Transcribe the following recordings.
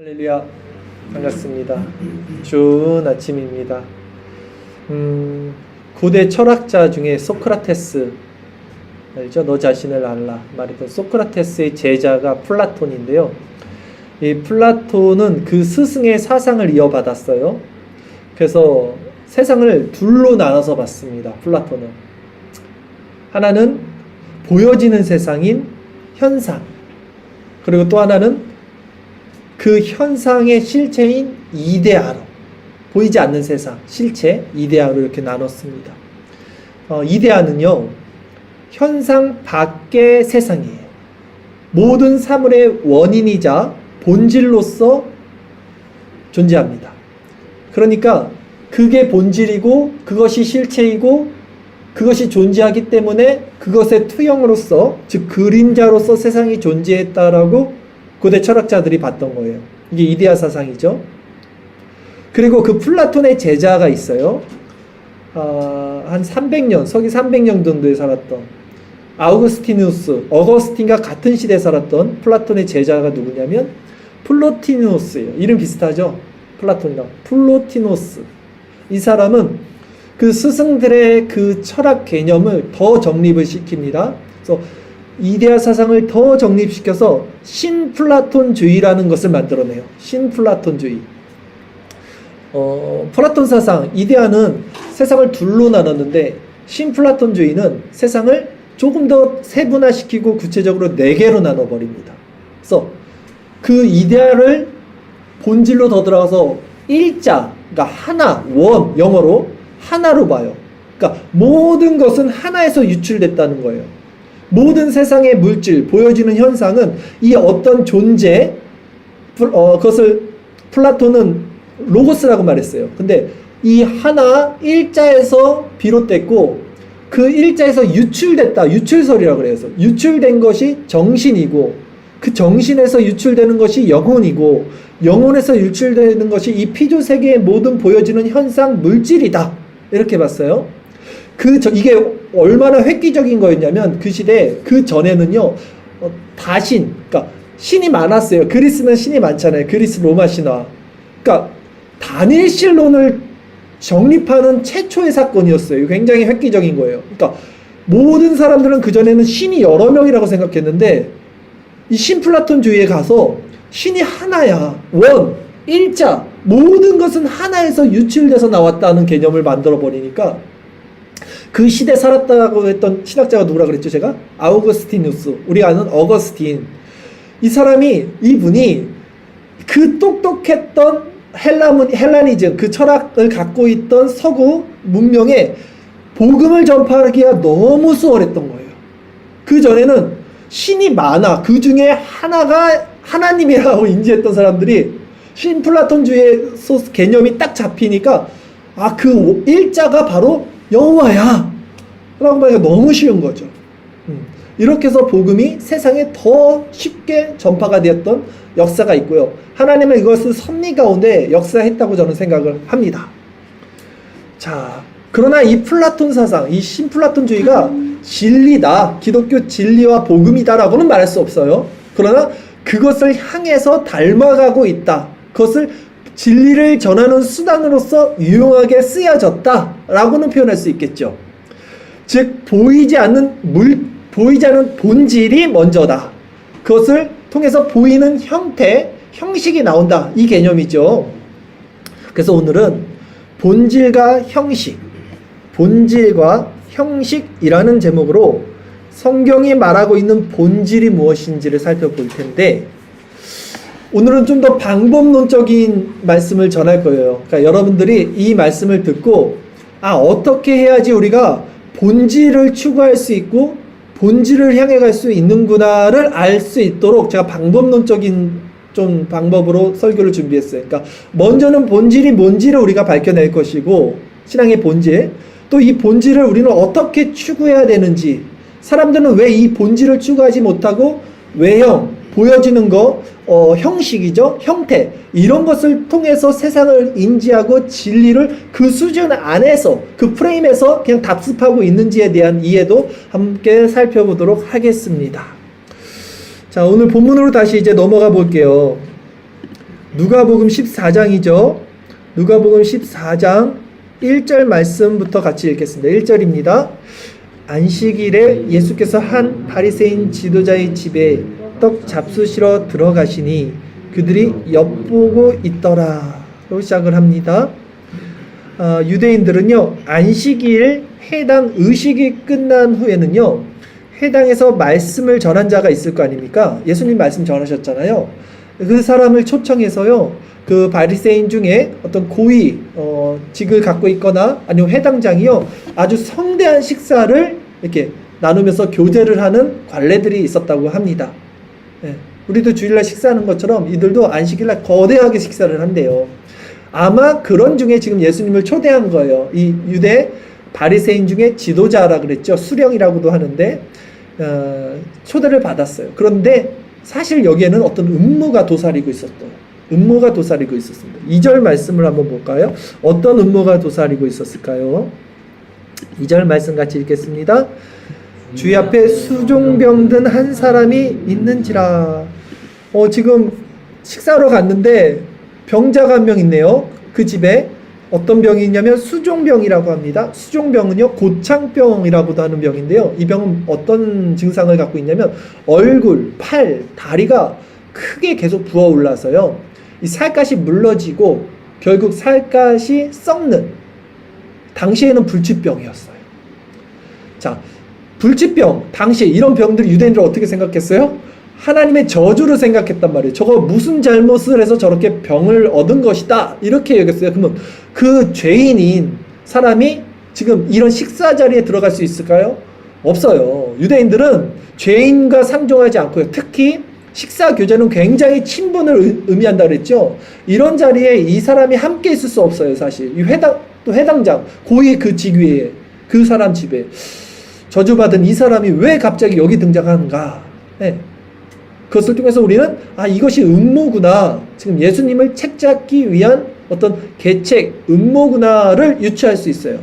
할렐루야, 반갑습니다. 좋은 아침입니다. 고대 철학자 중에 소크라테스, 알죠? 너 자신을 알라 말했던 소크라테스의 제자가 플라톤인데요. 이 플라톤은 그 스승의 사상을 이어받았어요. 그래서 세상을 둘로 나눠서 봤습니다. 플라톤은 하나는 보여지는 세상인 현상, 그리고 또 하나는 그 현상의 실체인 이데아로, 보이지 않는 세상, 실체, 이데아로 이렇게 나눴습니다. 이데아는요, 현상 밖의 세상이에요. 모든 사물의 원인이자 본질로서 존재합니다. 그러니까 그게 본질이고 그것이 실체이고 그것이 존재하기 때문에 그것의 투영으로서, 즉 그림자로서 세상이 존재했다라고 고대 철학자들이 봤던 거예요. 이게 이데아 사상이죠. 그리고 그 플라톤의 제자가 있어요. 한 300년, 서기 300년 정도에 살았던 어거스틴과 같은 시대에 살았던 플라톤의 제자가 누구냐면 플로티노스예요. 이름 비슷하죠? 플라톤이랑 플로티노스. 이 사람은 그 스승들의 그 철학 개념을 더 정립을 시킵니다. 그래서 이데아 사상을 더 정립시켜서 신플라톤주의라는 것을 만들어내요. 신플라톤주의. 플라톤 사상, 이데아는 세상을 둘로 나눴는데 신플라톤주의는 세상을 조금 더 세분화시키고 구체적으로 4개로 나눠버립니다. 그래서 그 이데아를 본질로 더 들어가서 일자, 그러니까 하나, 원, 영어로 하나로 봐요. 그러니까 모든 것은 하나에서 유출됐다는 거예요. 모든 세상의 물질, 보여지는 현상은 이 어떤 존재, 그것을 플라톤은 로고스라고 말했어요. 근데 이 하나, 일자에서 비롯됐고 그 일자에서 유출됐다, 유출설이라고 그래요. 유출된 것이 정신이고 그 정신에서 유출되는 것이 영혼이고 영혼에서 유출되는 것이 이 피조세계의 모든 보여지는 현상, 물질이다. 이렇게 봤어요. 이게 얼마나 획기적인 거였냐면 그 시대, 그 전에는요, 다신, 그러니까 신이 많았어요. 그리스는 신이 많잖아요. 그리스 로마 신화. 그러니까 다닐실론을 정립하는 최초의 사건이었어요. 굉장히 획기적인 거예요. 그러니까 모든 사람들은 그전에는 신이 여러 명이라고 생각했는데 이 신플라톤주의에 가서 신이 하나야. 원, 일자, 모든 것은 하나에서 유출돼서 나왔다는 개념을 만들어 버리니까 그 시대 살았다고 했던 신학자가 누구라 그랬죠? 제가? 아우거스티누스. 우리가 아는 어거스틴. 이분이 그 똑똑했던 헬라니즘, 그 철학을 갖고 있던 서구 문명에 복음을 전파하기가 너무 수월했던 거예요. 그 전에는 신이 많아. 그 중에 하나가 하나님이라고 인지했던 사람들이 신플라톤주의 개념이 딱 잡히니까 그 일자가 바로 여호와야 라고 말하기가 너무 쉬운 거죠. 이렇게 해서 복음이 세상에 더 쉽게 전파가 되었던 역사가 있고요. 하나님은 이것을 섭리 가운데 역사했다고 저는 생각을 합니다. 자, 그러나 이 플라톤 사상, 이 신플라톤주의가 진리다, 기독교 진리와 복음이다 라고는 말할 수 없어요. 그러나 그것을 향해서 닮아가고 있다. 그것을 진리를 전하는 수단으로서 유용하게 쓰여졌다 라고는 표현할 수 있겠죠. 즉 보이지 않는 본질이 먼저다. 그것을 통해서 보이는 형태, 형식이 나온다. 이 개념이죠. 그래서 오늘은 본질과 형식이라는 제목으로 성경이 말하고 있는 본질이 무엇인지를 살펴볼 텐데, 오늘은 좀 더 방법론적인 말씀을 전할 거예요. 그러니까 여러분들이 이 말씀을 듣고 어떻게 해야지 우리가 본질을 추구할 수 있고 본질을 향해 갈 수 있는구나를 알 수 있도록 제가 방법론적인 좀 방법으로 설교를 준비했어요. 그러니까 먼저는 본질이 뭔지를 우리가 밝혀낼 것이고, 신앙의 본질, 또 이 본질을 우리는 어떻게 추구해야 되는지, 사람들은 왜 이 본질을 추구하지 못하고 외형, 보여지는 거, 형식이죠. 형태. 이런 것을 통해서 세상을 인지하고 진리를 그 수준 안에서, 그 프레임에서 그냥 답습하고 있는지에 대한 이해도 함께 살펴보도록 하겠습니다. 자, 오늘 본문으로 다시 이제 넘어가 볼게요. 누가복음 14장이죠. 누가복음 14장 1절 말씀부터 같이 읽겠습니다. 1절입니다. 안식일에 예수께서 한 바리새인 지도자의 집에 떡 잡수시러 들어가시니 그들이 엿보고 있더라. 로 시작을 합니다. 유대인들은요, 안식일 해당 의식이 끝난 후에는요, 해당에서 말씀을 전한 자가 있을 거 아닙니까? 예수님 말씀 전하셨잖아요. 그 사람을 초청해서요, 그 바리새인 중에 어떤 고위 직을 갖고 있거나 아니면 회당장이요, 아주 성대한 식사를 이렇게 나누면서 교제를 하는 관례들이 있었다고 합니다. 예, 우리도 주일날 식사하는 것처럼 이들도 안식일날 거대하게 식사를 한대요. 아마 그런 중에 지금 예수님을 초대한 거예요. 이 유대 바리새인 중에 지도자라 그랬죠. 수령이라고도 하는데 초대를 받았어요. 그런데 사실 여기에는 어떤 음모가 도사리고 있었던, 음모가 도사리고 있었습니다. 2절 말씀을 한번 볼까요? 어떤 음모가 도사리고 있었을까요? 2절 말씀 같이 읽겠습니다. 주의 앞에 수종병 든 한 사람이 있는지라. 지금 식사하러 갔는데 병자가 한 명 있네요. 그 집에 어떤 병이 있냐면 수종병이라고 합니다. 수종병은요, 고창병이라고도 하는 병인데요. 이 병은 어떤 증상을 갖고 있냐면 얼굴, 팔, 다리가 크게 계속 부어올라서요, 이 살갗이 물러지고 결국 살갗이 썩는, 당시에는 불치병이었어요. 자, 불치병, 당시에 이런 병들 유대인들 어떻게 생각했어요? 하나님의 저주를 생각했단 말이에요. 저거 무슨 잘못을 해서 저렇게 병을 얻은 것이다, 이렇게 여겼어요. 그러면 그 죄인인 사람이 지금 이런 식사 자리에 들어갈 수 있을까요? 없어요. 유대인들은 죄인과 상종하지 않고요, 특히 식사 교제는 굉장히 친분을 의미한다 그랬죠. 이런 자리에 이 사람이 함께 있을 수 없어요. 사실 이 또 회당장, 고위 그 직위에, 그 사람 집에 저주받은 이 사람이 왜 갑자기 여기 등장하는가? 네. 그것을 통해서 우리는 이것이 음모구나, 지금 예수님을 책잡기 위한 어떤 계책, 음모구나를 유추할 수 있어요.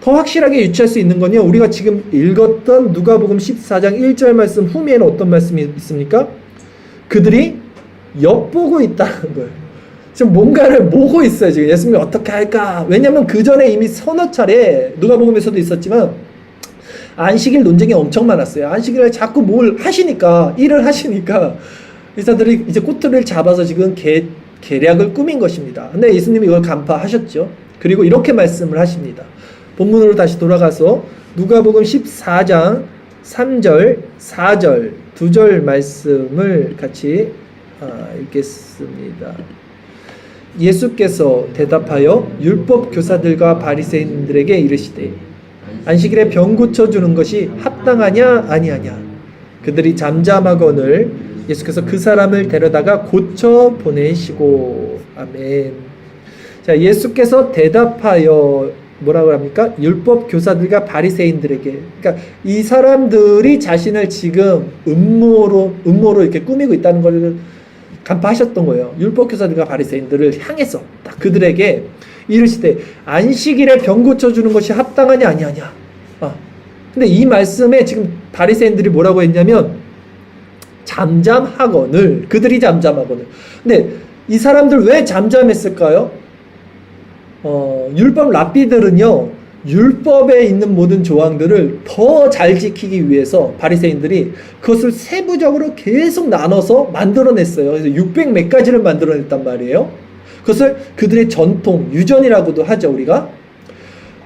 더 확실하게 유추할 수 있는 건요, 우리가 지금 읽었던 누가복음 14장 1절 말씀 후면에는 어떤 말씀이 있습니까? 그들이 엿보고 있다는 거예요. 지금 뭔가를 보고 있어요. 지금 예수님이 어떻게 할까? 왜냐하면 그 전에 이미 서너 차례 누가복음에서도 있었지만 안식일 논쟁이 엄청 많았어요. 안식일에 자꾸 뭘 하시니까, 일을 하시니까 의사들이 이제 꼬투리를 잡아서 지금 계략을 꾸민 것입니다. 근데 예수님이 이걸 간파하셨죠. 그리고 이렇게 말씀을 하십니다. 본문으로 다시 돌아가서 누가복음 14장 3절, 4절, 2절 말씀을 같이 읽겠습니다. 예수께서 대답하여 율법 교사들과 바리새인들에게 이르시되 안식일에 병 고쳐주는 것이 합당하냐 아니하냐. 그들이 잠잠하거늘 예수께서 그 사람을 데려다가 고쳐 보내시고. 아멘. 자, 예수께서 대답하여 뭐라고 합니까? 율법 교사들과 바리새인들에게. 그러니까 이 사람들이 자신을 지금 음모로 이렇게 꾸미고 있다는 걸 간파하셨던 거예요. 율법 교사들과 바리새인들을 향해서 딱 그들에게 이르시되 안식일에 병 고쳐주는 것이 합당하냐 아니하냐. 근데 이 말씀에 지금 바리새인들이 뭐라고 했냐면 잠잠하거늘, 그들이 잠잠하거늘. 근데 이 사람들 왜 잠잠했을까요? 율법 랍비들은요, 율법에 있는 모든 조항들을 더 잘 지키기 위해서 바리새인들이 그것을 세부적으로 계속 나눠서 만들어냈어요. 그래서 600 몇 가지를 만들어냈단 말이에요. 그것을 그들의 전통, 유전이라고도 하죠, 우리가.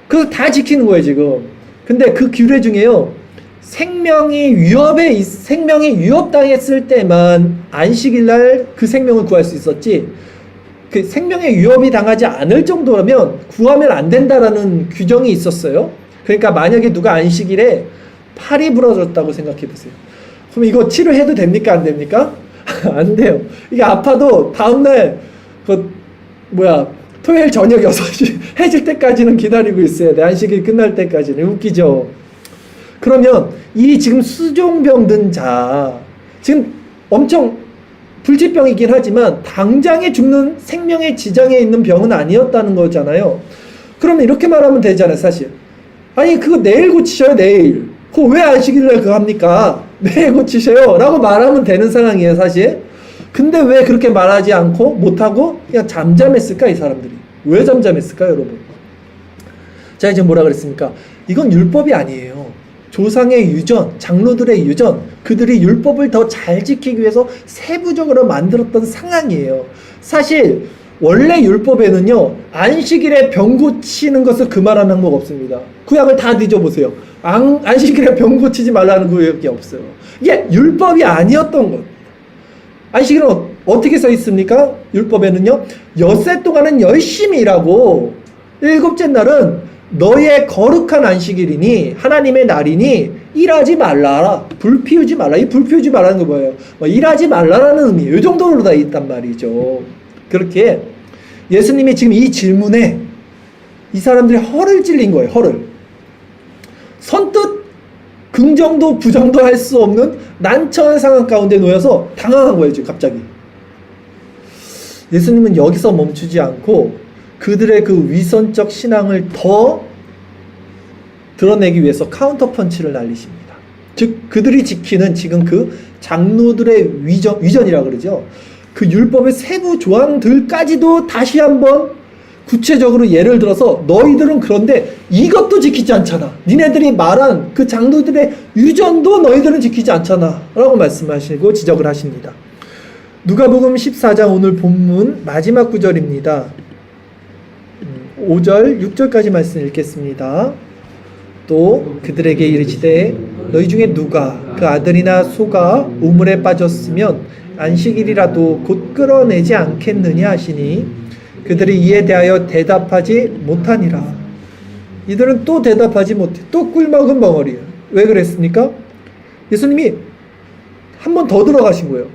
그래서 다 지키는 거예요, 지금. 근데 그 규례 중에요, 생명이 위협당했을 때만 안식일날 그 생명을 구할 수 있었지, 그 생명에 위협이 당하지 않을 정도라면 구하면 안 된다라는 규정이 있었어요. 그러니까 만약에 누가 안식일에 팔이 부러졌다고 생각해 보세요. 그럼 이거 치료해도 됩니까? 안 됩니까? 안 돼요. 이게 아파도 다음날 토요일 저녁 6시 해질 때까지는 기다리고 있어야 돼. 안식일 끝날 때까지는. 웃기죠? 그러면 이 지금 수종병 든 자, 지금 엄청 불치병이긴 하지만 당장에 죽는 생명의 지장에 있는 병은 아니었다는 거잖아요. 그러면 이렇게 말하면 되잖아요, 사실. 아니, 그거 내일 고치셔요, 내일. 그거 왜 안식일날 그거 합니까? 내일 고치셔요. 라고 말하면 되는 상황이에요, 사실. 근데 왜 그렇게 말하지 않고 못하고 그냥 잠잠했을까? 이 사람들이 왜 잠잠했을까 여러분? 자, 이제 뭐라 그랬습니까? 이건 율법이 아니에요. 조상의 유전, 장로들의 유전, 그들이 율법을 더 잘 지키기 위해서 세부적으로 만들었던 상황이에요. 사실 원래 율법에는요, 안식일에 병 고치는 것을 금하라는 항목 없습니다. 구약을 다 뒤져보세요. 안식일에 병 고치지 말라는 구약이 없어요. 이게 율법이 아니었던 것. 안식일은 어떻게 써 있습니까? 율법에는요, 엿새 동안은 열심히 일하고 일곱째 날은 너의 거룩한 안식일이니 하나님의 날이니 일하지 말라. 불 피우지 말라. 이 불 피우지 말라는 거 뭐예요? 일하지 말라라는 의미. 이 정도로 다 있단 말이죠. 그렇게 예수님이 지금 이 질문에 이 사람들이 허를 찔린 거예요. 허를. 선뜻 긍정도 부정도 할 수 없는 난처한 상황 가운데 놓여서 당황한 거예요. 지금 갑자기. 예수님은 여기서 멈추지 않고 그들의 그 위선적 신앙을 더 드러내기 위해서 카운터 펀치를 날리십니다. 즉 그들이 지키는 지금 그 장로들의 위전이라 그러죠. 그 율법의 세부 조항들까지도 다시 한번 구체적으로 예를 들어서 너희들은 그런데 이것도 지키지 않잖아. 니네들이 말한 그 장로들의 유전도 너희들은 지키지 않잖아 라고 말씀하시고 지적을 하십니다. 누가복음 14장 오늘 본문 마지막 구절입니다. 5절 6절까지 말씀 읽겠습니다. 또 그들에게 이르시되 너희 중에 누가 그 아들이나 소가 우물에 빠졌으면 안식일이라도 곧 끌어내지 않겠느냐 하시니 그들이 이에 대하여 대답하지 못하니라. 이들은 또 대답하지 못해. 또 꿀먹은 벙어리예요. 왜 그랬습니까? 예수님이 한 번 더 들어가신 거예요.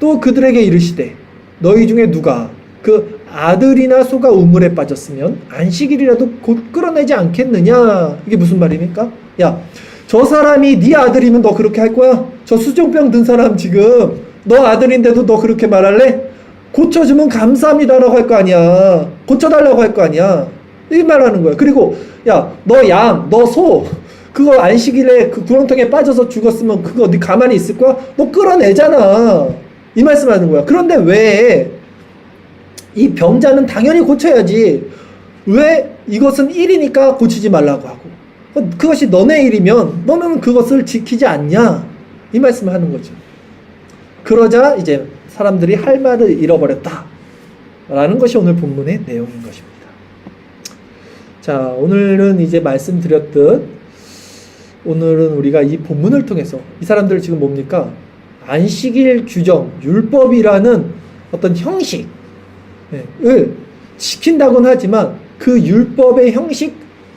또 그들에게 이르시되 너희 중에 누가 그 아들이나 소가 우물에 빠졌으면 안식일이라도 곧 끌어내지 않겠느냐. 이게 무슨 말입니까? 야, 저 사람이 네 아들이면 너 그렇게 할 거야? 저 수종병 든 사람 지금 너 아들인데도 너 그렇게 말할래? 고쳐주면 감사합니다라고 할 거 아니야. 고쳐달라고 할 거 아니야. 이 말하는 거야. 그리고 야, 너 양, 너 소 그거 안식일에 그 구렁텅이에 빠져서 죽었으면 그거 네 가만히 있을 거야? 너 끌어내잖아. 이 말씀하는 거야. 그런데 왜 이 병자는 당연히 고쳐야지. 왜 이것은 일이니까 고치지 말라고 하고 그것이 너네 일이면 너는 그것을 지키지 않냐. 이 말씀을 하는 거죠. 그러자 이제 사람들이 할 말을 잃어버렸다 라는 것이 오늘 본문의 내용인 것입니다. 자, 오늘은 이제 말씀드렸듯 오늘은 우리가 이 본문을 통해서 이 사람들 지금 뭡니까? 안식일 규정, 율법이라는 어떤 형식을 지킨다고는 하지만 그 율법의 형식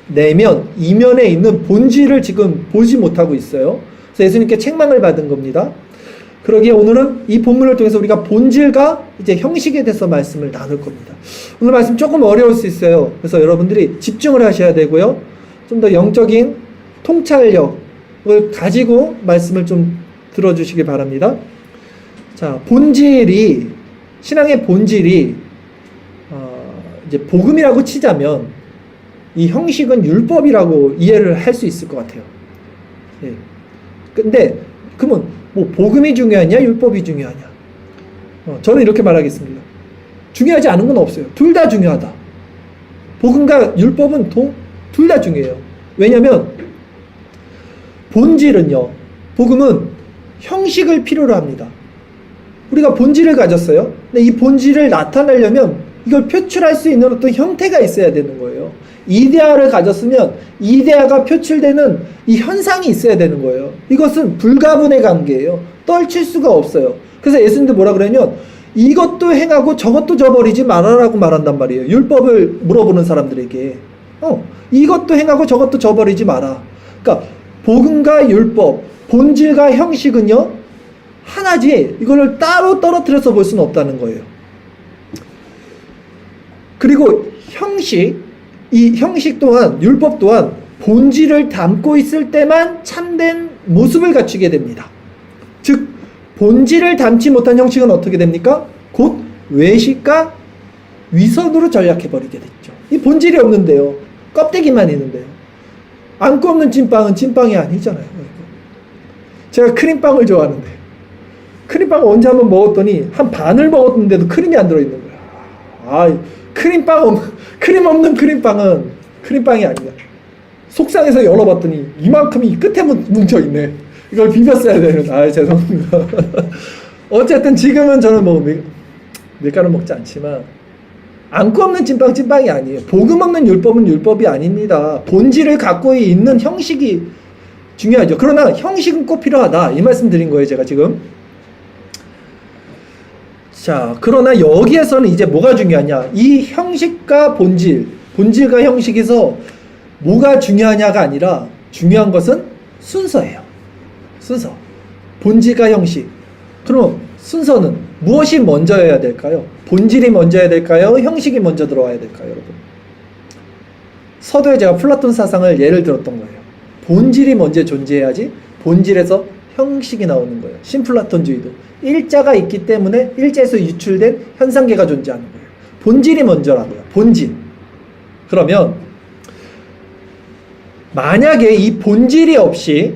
내면, 이면에 있는 본질을 지금 보지 못하고 있어요. 그래서 예수님께 책망을 받은 겁니다. 그러기에 오늘은 이 본문을 통해서 우리가 본질과 이제 형식에 대해서 말씀을 나눌 겁니다. 오늘 말씀 조금 어려울 수 있어요. 그래서 여러분들이 집중을 하셔야 되고요. 좀 더 영적인 통찰력을 가지고 말씀을 좀 들어주시기 바랍니다. 자, 본질이, 신앙의 본질이 이제 복음이라고 치자면 이 형식은 율법이라고 이해를 할 수 있을 것 같아요. 예. 근데 그러면 뭐 복음이 중요하냐 율법이 중요하냐? 저는 이렇게 말하겠습니다. 중요하지 않은 건 없어요. 둘 다 중요하다. 복음과 율법은 둘 다 중요해요. 왜냐하면 본질은요, 복음은 형식을 필요로 합니다. 우리가 본질을 가졌어요. 근데 이 본질을 나타내려면 이걸 표출할 수 있는 어떤 형태가 있어야 되는 거예요. 이데아를 가졌으면 이데아가 표출되는 이 현상이 있어야 되는 거예요. 이것은 불가분의 관계예요. 떨칠 수가 없어요. 그래서 예수님도 뭐라 그러냐면 이것도 행하고 저것도 저버리지 말아라고 말한단 말이에요. 율법을 물어보는 사람들에게 이것도 행하고 저것도 저버리지 마라. 그러니까 복음과 율법, 본질과 형식은요 하나지 이거를 따로 떨어뜨려서 볼 수는 없다는 거예요. 그리고 형식, 이 형식 또한 율법 또한 본질을 담고 있을 때만 참된 모습을 갖추게 됩니다. 즉 본질을 담지 못한 형식은 어떻게 됩니까? 곧 외식과 위선으로 전락해버리게 됐죠. 이 본질이 없는데요. 껍데기만 있는데요. 안고 없는 찐빵은 찐빵이 아니잖아요. 제가 크림빵을 좋아하는데 크림빵 언제 한번 먹었더니 한 반을 먹었는데도 크림이 안 들어있는 거야. 아, 크림 없는 크림빵은 크림빵이 아니야. 속상해서 열어봤더니 이만큼이 끝에 뭉쳐있네. 이걸 비볐어야 되는. 아, 죄송합니다. 어쨌든 지금은 저는 뭐 밀가루 먹지 않지만 안고 없는 찐빵이 아니에요. 복음 먹는 율법은 율법이 아닙니다. 본질을 갖고 있는 형식이 중요하죠. 그러나 형식은 꼭 필요하다. 이 말씀 드린 거예요, 제가 지금. 자, 그러나 여기에서는 이제 뭐가 중요하냐? 이 형식과 본질과 형식에서 뭐가 중요하냐가 아니라 중요한 것은 순서예요. 순서. 본질과 형식. 그럼 순서는 무엇이 먼저여야 될까요? 본질이 먼저여야 될까요? 형식이 먼저 들어와야 될까요, 여러분? 서두에 제가 플라톤 사상을 예를 들었던 거예요. 본질이 먼저 존재해야지 본질에서 형식이 나오는 거예요. 신플라톤주의도 일자가 있기 때문에 일자에서 유출된 현상계가 존재하는 거예요. 본질이 먼저라고요. 본질. 그러면 만약에 이 본질이 없이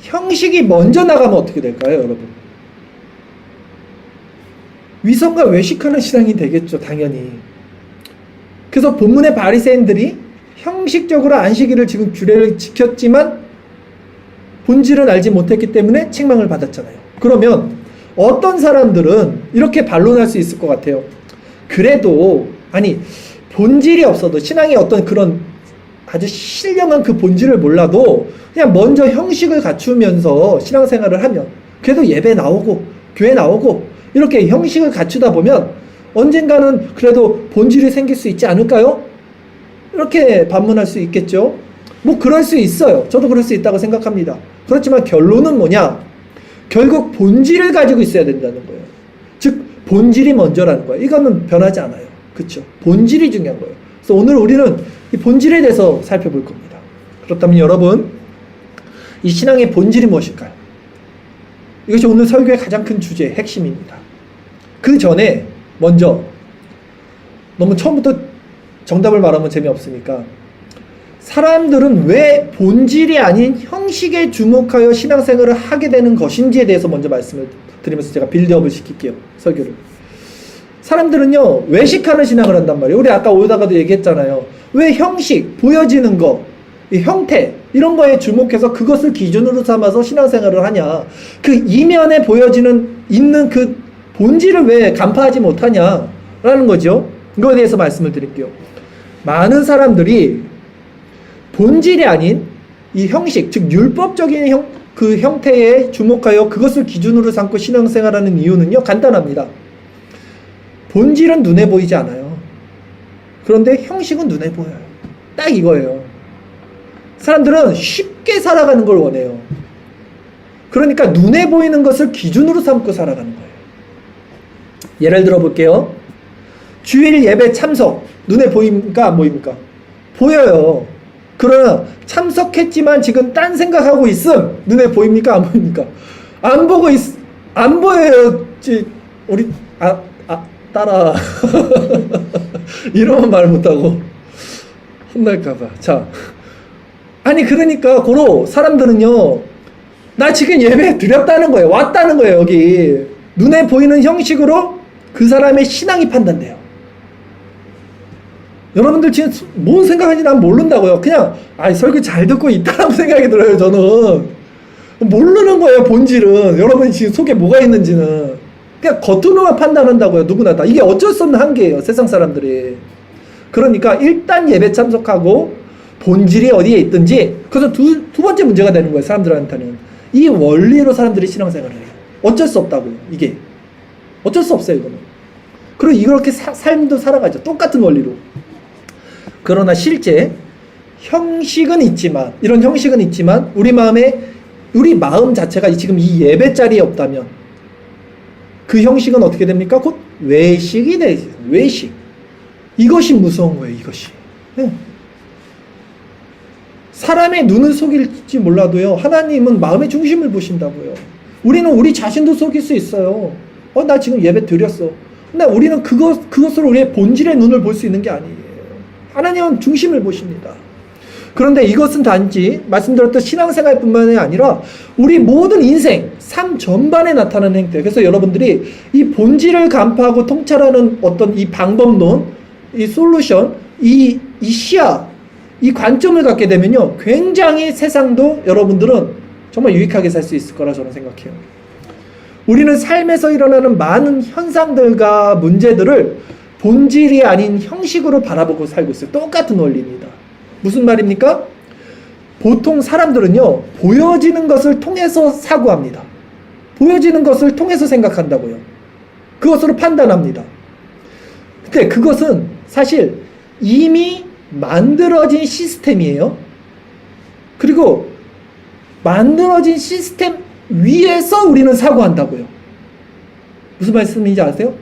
형식이 먼저 나가면 어떻게 될까요, 여러분? 위선과 외식하는 신앙이 되겠죠, 당연히. 그래서 본문의 바리새인들이 형식적으로 안식일을 지금 규례를 지켰지만 본질은 알지 못했기 때문에 책망을 받았잖아요. 그러면 어떤 사람들은 이렇게 반론할 수 있을 것 같아요. 그래도 아니 본질이 없어도 신앙의 어떤 그런 아주 신령한 그 본질을 몰라도 그냥 먼저 형식을 갖추면서 신앙생활을 하면 그래도 예배 나오고 교회 나오고 이렇게 형식을 갖추다 보면 언젠가는 그래도 본질이 생길 수 있지 않을까요? 이렇게 반문할 수 있겠죠. 뭐 그럴 수 있어요. 저도 그럴 수 있다고 생각합니다. 그렇지만 결론은 뭐냐? 결국 본질을 가지고 있어야 된다는 거예요. 즉 본질이 먼저라는 거예요. 이거는 변하지 않아요. 그렇죠? 본질이 중요한 거예요. 그래서 오늘 우리는 이 본질에 대해서 살펴볼 겁니다. 그렇다면 여러분, 이 신앙의 본질이 무엇일까요? 이것이 오늘 설교의 가장 큰 주제, 핵심입니다. 그 전에 먼저 너무 처음부터 정답을 말하면 재미없으니까 사람들은 왜 본질이 아닌 형식에 주목하여 신앙생활을 하게 되는 것인지에 대해서 먼저 말씀을 드리면서 제가 빌드업을 시킬게요. 설교를. 사람들은요 외식하는 신앙을 한단 말이에요. 우리 아까 오다가도 얘기했잖아요. 왜 형식, 보여지는 거, 이 형태 이런 거에 주목해서 그것을 기준으로 삼아서 신앙생활을 하냐. 그 이면에 보여지는 있는 그 본질을 왜 간파하지 못하냐라는 거죠. 이거에 대해서 말씀을 드릴게요. 많은 사람들이 본질이 아닌 이 형식, 즉 율법적인 그 형태에 주목하여 그것을 기준으로 삼고 신앙생활하는 이유는요 간단합니다. 본질은 눈에 보이지 않아요. 그런데 형식은 눈에 보여요. 딱 이거예요. 사람들은 쉽게 살아가는 걸 원해요. 그러니까 눈에 보이는 것을 기준으로 삼고 살아가는 거예요. 예를 들어 볼게요. 주일 예배 참석 눈에 보입니까 안 보입니까? 보여요. 그러나 참석했지만 지금 딴 생각하고 있음 눈에 보입니까 안 보입니까? 안 보여요. 우리 따라 이러면 말 못하고 혼날까봐. 자, 아니 그러니까 고로 사람들은요 나 지금 예배 드렸다는 거예요. 왔다는 거예요. 여기 눈에 보이는 형식으로 그 사람의 신앙이 판단돼요. 여러분들 지금 뭔 생각하는지 난 모른다고요. 그냥 설교 잘 듣고 있다라고 생각이 들어요. 저는 모르는 거예요. 본질은 여러분이 지금 속에 뭐가 있는지는 그냥 겉으로만 판단한다고요. 누구나 다. 이게 어쩔 수 없는 한계예요. 세상 사람들이. 그러니까 일단 예배 참석하고 본질이 어디에 있든지 그래서 두 번째 문제가 되는 거예요. 사람들한테는 이 원리로 사람들이 신앙생활을 해요. 어쩔 수 없다고요. 이게 어쩔 수 없어요. 이거는. 그리고 이렇게 삶도 살아가죠. 똑같은 원리로. 그러나 실제 형식은 있지만 이런 형식은 있지만 우리 마음 자체가 지금 이 예배 자리에 없다면 그 형식은 어떻게 됩니까? 곧 외식이 되죠. 외식. 이것이 무서운 거예요. 이것이. 네. 사람의 눈은 속일지 몰라도요. 하나님은 마음의 중심을 보신다고요. 우리는 우리 자신도 속일 수 있어요. 나 지금 예배 드렸어. 근데 우리는 그것으로 우리의 본질의 눈을 볼 수 있는 게 아니에요. 하나님은 중심을 보십니다. 그런데 이것은 단지 말씀드렸던 신앙생활뿐만이 아니라 우리 모든 인생, 삶 전반에 나타나는 행태. 그래서 여러분들이 이 본질을 간파하고 통찰하는 어떤 이 방법론, 이 솔루션, 이 시야, 이 관점을 갖게 되면요, 굉장히 세상도 여러분들은 정말 유익하게 살 수 있을 거라 저는 생각해요. 우리는 삶에서 일어나는 많은 현상들과 문제들을 본질이 아닌 형식으로 바라보고 살고 있어요. 똑같은 원리입니다. 무슨 말입니까? 보통 사람들은요, 보여지는 것을 통해서 사고합니다. 보여지는 것을 통해서 생각한다고요. 그것으로 판단합니다. 근데 그것은 사실 이미 만들어진 시스템이에요. 그리고 만들어진 시스템 위에서 우리는 사고한다고요. 무슨 말씀인지 아세요?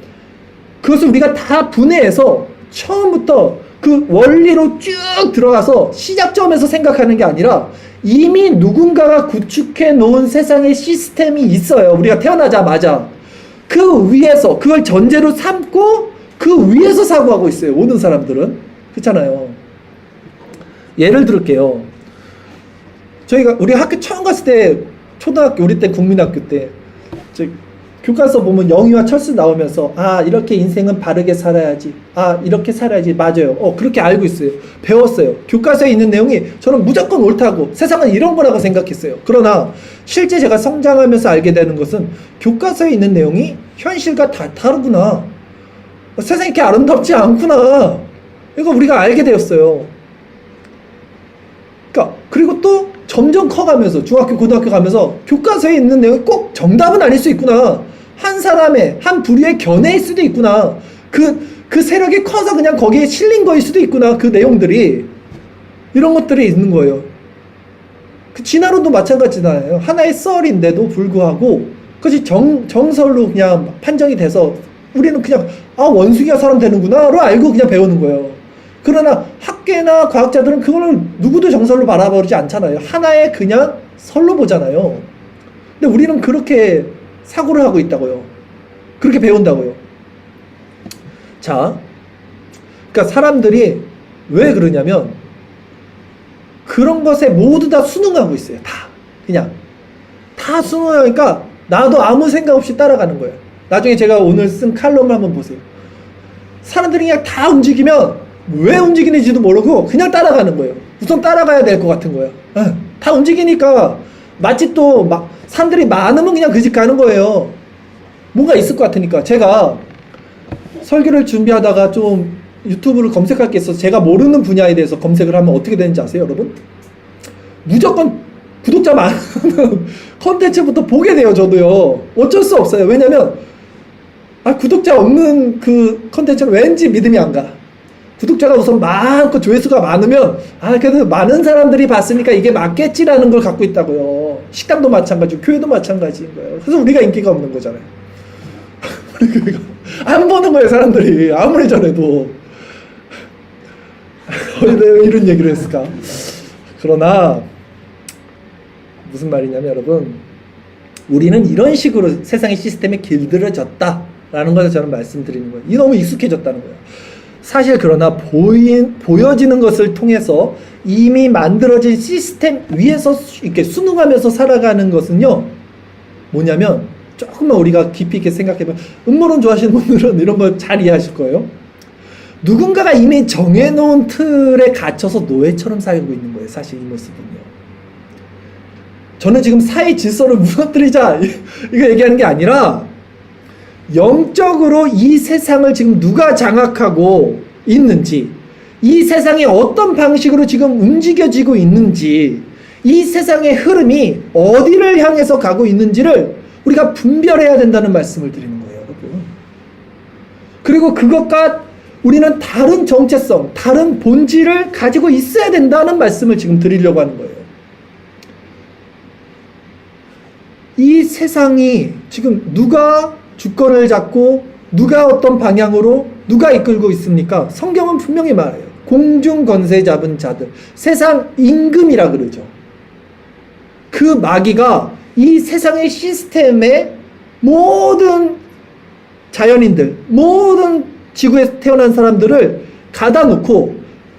그것을 우리가 다 분해해서 처음부터 그 원리로 쭉 들어가서 시작점에서 생각하는 게 아니라 이미 누군가가 구축해 놓은 세상의 시스템이 있어요. 우리가 태어나자마자. 그 위에서, 그걸 전제로 삼고 그 위에서 사고하고 있어요. 모든 사람들은. 그렇잖아요. 예를 들을게요. 우리 학교 처음 갔을 때, 초등학교, 우리 때 국민학교 때, 교과서 보면 영희와 철수 나오면서, 아, 이렇게 인생은 바르게 살아야지. 아, 이렇게 살아야지. 맞아요. 그렇게 알고 있어요. 배웠어요. 교과서에 있는 내용이 저는 무조건 옳다고, 세상은 이런 거라고 생각했어요. 그러나, 실제 제가 성장하면서 알게 되는 것은, 교과서에 있는 내용이 현실과 다 다르구나. 세상이 이렇게 아름답지 않구나. 이거 우리가 알게 되었어요. 그리고 또 점점 커가면서 중학교, 고등학교 가면서 교과서에 있는 내용이 꼭 정답은 아닐 수 있구나. 한 사람의, 한 부류의 견해일 수도 있구나. 그 세력이 커서 그냥 거기에 실린 거일 수도 있구나. 그 내용들이. 이런 것들이 있는 거예요. 그 진화론도 마찬가지잖아요. 하나의 썰인데도 불구하고 그것이 정설로 그냥 판정이 돼서 우리는 그냥 원숭이가 사람 되는구나로 알고 그냥 배우는 거예요. 그러나 학계나 과학자들은 그거를 누구도 정설로 바라보지 않잖아요. 하나의 그냥 설로 보잖아요. 근데 우리는 그렇게 사고를 하고 있다고요. 그렇게 배운다고요. 자, 그러니까 사람들이 왜 그러냐면 그런 것에 모두 다 순응하고 있어요. 그냥 다 순응하니까 나도 아무 생각 없이 따라가는 거예요. 나중에 제가 오늘 쓴 칼럼을 한번 보세요. 사람들이 그냥 다 움직이면 왜 움직이는지도 모르고 그냥 따라가는 거예요. 우선 따라가야 될 것 같은 거예요. 다 움직이니까 마치 또 사람들이 많으면 그냥 그 집 가는 거예요. 뭔가 있을 것 같으니까. 제가 설교를 준비하다가 좀 유튜브를 검색할 게 있어서 제가 모르는 분야에 대해서 검색을 하면 어떻게 되는지 아세요, 여러분? 무조건 구독자 많은 컨텐츠부터 보게 돼요, 저도요. 어쩔 수 없어요. 왜냐면 구독자 없는 그 컨텐츠는 왠지 믿음이 안 가. 구독자가 우선 많고 조회수가 많으면 그래도 많은 사람들이 봤으니까 이게 맞겠지라는 걸 갖고 있다고요. 식당도 마찬가지고 교회도 마찬가지인 거예요. 그래서 우리가 인기가 없는 거잖아요. 안 보는 거예요, 사람들이. 아무리 잘해도. 왜 이런 얘기를 했을까? 그러나 무슨 말이냐면 여러분, 우리는 이런 식으로 세상의 시스템에 길들여졌다라는 것을 저는 말씀드리는 거예요. 이 너무 익숙해졌다는 거예요. 사실 그러나 보여지는 것을 통해서 이미 만들어진 시스템 위에서 이렇게 순응하면서 살아가는 것은요, 뭐냐면 조금만 우리가 깊이 있게 생각해보면, 음모론 좋아하시는 분들은 이런 걸 잘 이해하실 거예요. 누군가가 이미 정해놓은 틀에 갇혀서 노예처럼 살고 있는 거예요. 사실 이 모습은요. 저는 지금 사회 질서를 무너뜨리자 이거 얘기하는 게 아니라, 영적으로 이 세상을 지금 누가 장악하고 있는지, 이 세상이 어떤 방식으로 지금 움직여지고 있는지, 이 세상의 흐름이 어디를 향해서 가고 있는지를 우리가 분별해야 된다는 말씀을 드리는 거예요, 여러분. 그리고 그것과 우리는 다른 정체성, 다른 본질을 가지고 있어야 된다는 말씀을 지금 드리려고 하는 거예요. 이 세상이 지금 누가 주권을 잡고 누가 어떤 방향으로 누가 이끌고 있습니까? 성경은 분명히 말해요. 공중 권세 잡은 자들, 세상 임금이라 그러죠. 그 마귀가 이 세상의 시스템에 모든 자연인들, 모든 지구에 태어난 사람들을 가다 놓고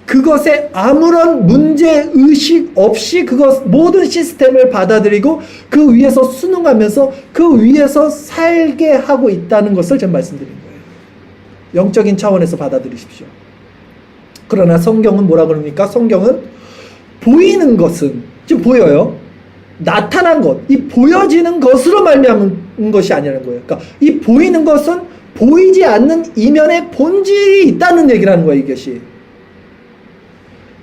그것에 아무런 문제의식 없이 그것 모든 시스템을 받아들이고 그 위에서 순응하면서 그 위에서 살게 하고 있다는 것을 제가 말씀드린 거예요. 영적인 차원에서 받아들이십시오. 그러나 성경은 뭐라 그럽니까? 성경은 보이는 것은 지금 보여요. 나타난 것, 이 보여지는 것으로 말미암은 것이 아니라는 거예요. 그러니까 이 보이는 것은 보이지 않는 이면에 본질이 있다는 얘기를 하는 거예요, 이것이.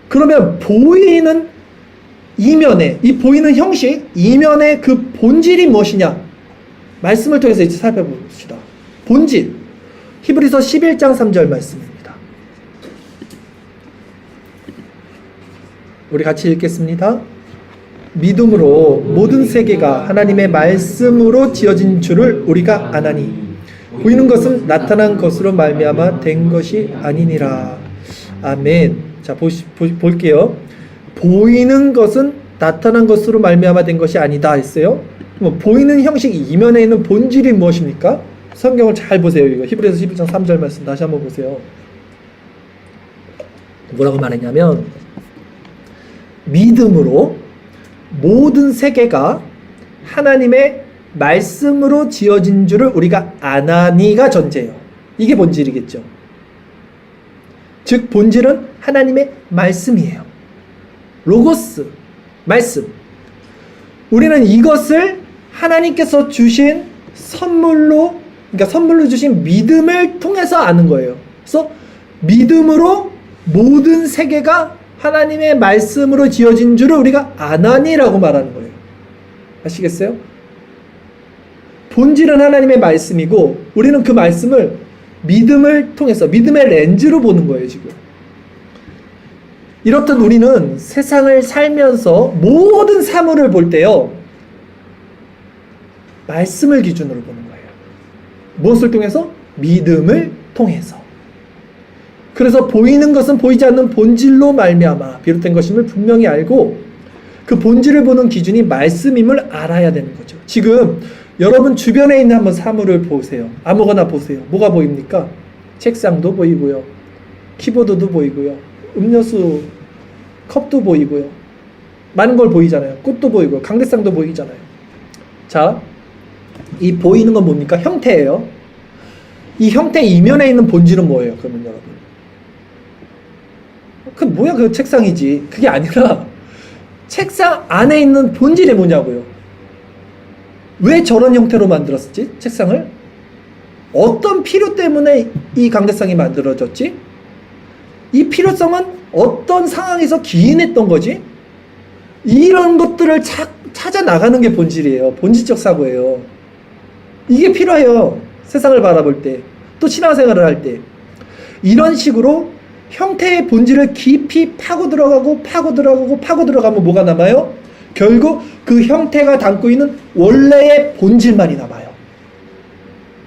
그러면 보이는 이면에, 이 보이는 형식, 이면의 그 본질이 무엇이냐? 말씀을 통해서 이제 살펴봅시다. 본질. 히브리서 11장 3절 말씀입니다. 우리 같이 읽겠습니다. 믿음으로 모든 세계가 하나님의 말씀으로 지어진 줄을 우리가 아나니 보이는 것은 나타난 것으로 말미암아 된 것이 아니니라. 아멘. 자, 볼게요. 보이는 것은 나타난 것으로 말미암아 된 것이 아니다 했어요. 보이는 형식 이면에 있는 본질이 무엇입니까? 성경을 잘 보세요. 이거 히브리서 11장 3절 말씀 다시 한번 보세요. 뭐라고 말했냐면 믿음으로 모든 세계가 하나님의 말씀으로 지어진 줄을 우리가 아나니가 전제예요. 이게 본질이겠죠. 즉 본질은 하나님의 말씀이에요. 로고스, 말씀. 우리는 이것을 하나님께서 주신 선물로, 그러니까 선물로 주신 믿음을 통해서 아는 거예요. 그래서 믿음으로 모든 세계가 하나님의 말씀으로 지어진 줄을 우리가 아나니라고 말하는 거예요. 아시겠어요? 본질은 하나님의 말씀이고 우리는 그 말씀을 믿음을 통해서 믿음의 렌즈로 보는 거예요, 지금. 이렇듯 우리는 세상을 살면서 모든 사물을 볼 때요, 말씀을 기준으로 보는 거예요. 무엇을 통해서? 믿음을 통해서. 그래서 보이는 것은 보이지 않는 본질로 말미암아 비롯된 것임을 분명히 알고 그 본질을 보는 기준이 말씀임을 알아야 되는 거죠. 지금 여러분 주변에 있는 한번 사물을 보세요. 아무거나 보세요. 뭐가 보입니까? 책상도 보이고요. 키보드도 보이고요. 음료수 컵도 보이고요. 많은 걸 보이잖아요. 꽃도 보이고요. 강대상도 보이잖아요. 자, 이 보이는 건 뭡니까? 형태예요. 이 형태 이면에 있는 본질은 뭐예요? 그러면 여러분, 그 뭐야, 그 책상이지. 그게 아니라 책상 안에 있는 본질이 뭐냐고요. 왜 저런 형태로 만들었지? 책상을? 어떤 필요 때문에 이 강대상이 만들어졌지? 이 필요성은 어떤 상황에서 기인했던 거지? 이런 것들을 찾아 나가는 게 본질이에요. 본질적 사고예요. 이게 필요해요. 세상을 바라볼 때, 또 신앙생활을 할 때. 이런 식으로 형태의 본질을 깊이 파고 들어가면 뭐가 남아요? 결국 그 형태가 담고 있는 원래의 본질만이 남아요.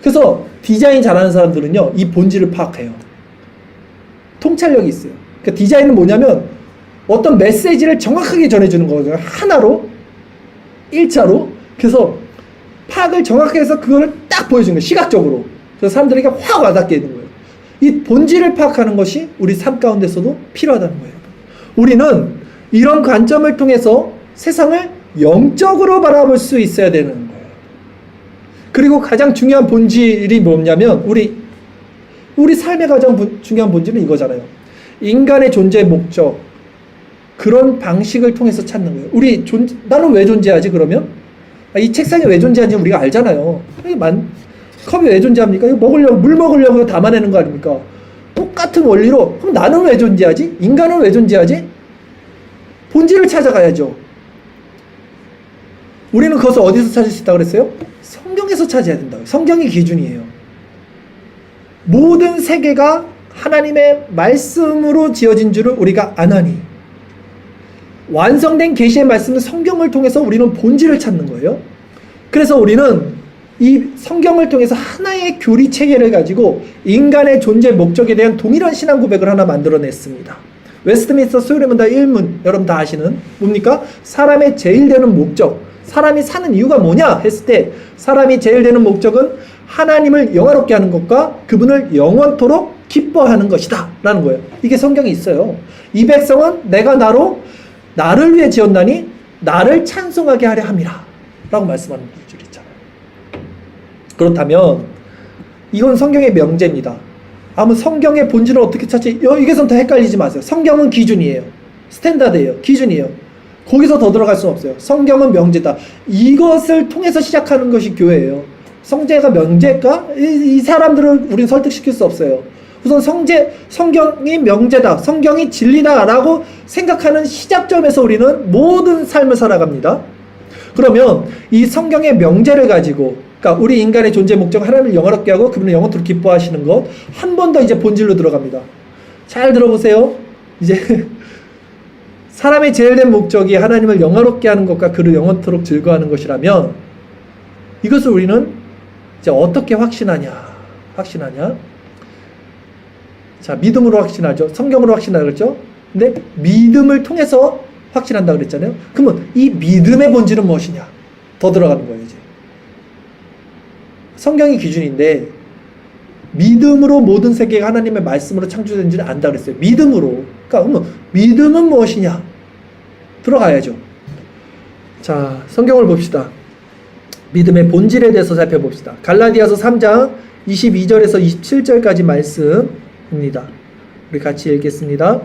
그래서 디자인 잘하는 사람들은요, 이 본질을 파악해요. 통찰력이 있어요. 그러니까 디자인은 뭐냐면 어떤 메시지를 정확하게 전해주는 거거든요. 하나로, 일자로. 그래서 파악을 정확하게 해서 그걸 딱 보여주는 거예요. 시각적으로. 그래서 사람들에게 확 와닿게 되는 거예요. 이 본질을 파악하는 것이 우리 삶 가운데서도 필요하다는 거예요. 우리는 이런 관점을 통해서 세상을 영적으로 바라볼 수 있어야 되는 거예요. 그리고 가장 중요한 본질이 뭐냐면 우리 삶의 가장 중요한 본질은 이거잖아요. 인간의 존재의 목적, 그런 방식을 통해서 찾는 거예요. 나는 왜 존재하지 그러면? 이 책상이 왜 존재하는지 우리가 알잖아요. 컵이 왜 존재합니까? 이거 물 먹으려고 담아내는 거 아닙니까? 똑같은 원리로 그럼 나는 왜 존재하지? 인간은 왜 존재하지? 본질을 찾아가야죠. 우리는 그것을 어디서 찾을 수 있다고 그랬어요? 성경에서 찾아야 된다고. 성경이 기준이에요. 모든 세계가 하나님의 말씀으로 지어진 줄을 우리가 아나니. 완성된 계시의 말씀은 성경을 통해서 우리는 본질을 찾는 거예요. 그래서 우리는 이 성경을 통해서 하나의 교리 체계를 가지고 인간의 존재 목적에 대한 동일한 신앙 고백을 하나 만들어냈습니다. 웨스트민스터 소유리문다 1문 여러분 다 아시는 뭡니까? 사람의 제일 되는 목적, 사람이 사는 이유가 뭐냐 했을 때 사람이 제일 되는 목적은 하나님을 영화롭게 하는 것과 그분을 영원토록 기뻐하는 것이다 라는 거예요. 이게 성경에 있어요. 이 백성은 내가 나를 위해 지었나니 나를 찬송하게 하려 함이라 라고 말씀하는 구절이 있잖아요. 그렇다면 이건 성경의 명제입니다. 아무 성경의 본질을 어떻게 찾지? 여기선 더 헷갈리지 마세요. 성경은 기준이에요. 스탠다드예요. 기준이에요. 거기서 더 들어갈 수는 없어요. 성경은 명제다. 이것을 통해서 시작하는 것이 교회예요. 성제가 명제일까? 이 사람들을 우린 설득시킬 수 없어요. 우선 성경이 명제다, 성경이 진리다 라고 생각하는 시작점에서 우리는 모든 삶을 살아갑니다. 그러면 이 성경의 명제를 가지고, 그러니까 우리 인간의 존재 목적, 하나님을 영화롭게 하고 그분을 영원토록 기뻐하시는 것, 한 번 더 이제 본질로 들어갑니다. 잘 들어보세요. 이제 사람의 제일 된 목적이 하나님을 영화롭게 하는 것과 그를 영원토록 즐거워하는 것이라면, 이것을 우리는 이제 어떻게 확신하냐? 자, 믿음으로 확신하죠. 성경으로 확신하죠. 그랬죠? 근데 믿음을 통해서 확신한다 그랬잖아요. 그러면 이 믿음의 본질은 무엇이냐? 더 들어가는 거예요, 이제. 성경이 기준인데 믿음으로 모든 세계가 하나님의 말씀으로 창조된지를 안다 그랬어요. 믿음으로. 그러니까 그러면 믿음은 무엇이냐? 들어가야죠. 자, 성경을 봅시다. 믿음의 본질에 대해서 살펴봅시다. 갈라디아서 3장 22절에서 27절까지 말씀입니다. 우리 같이 읽겠습니다.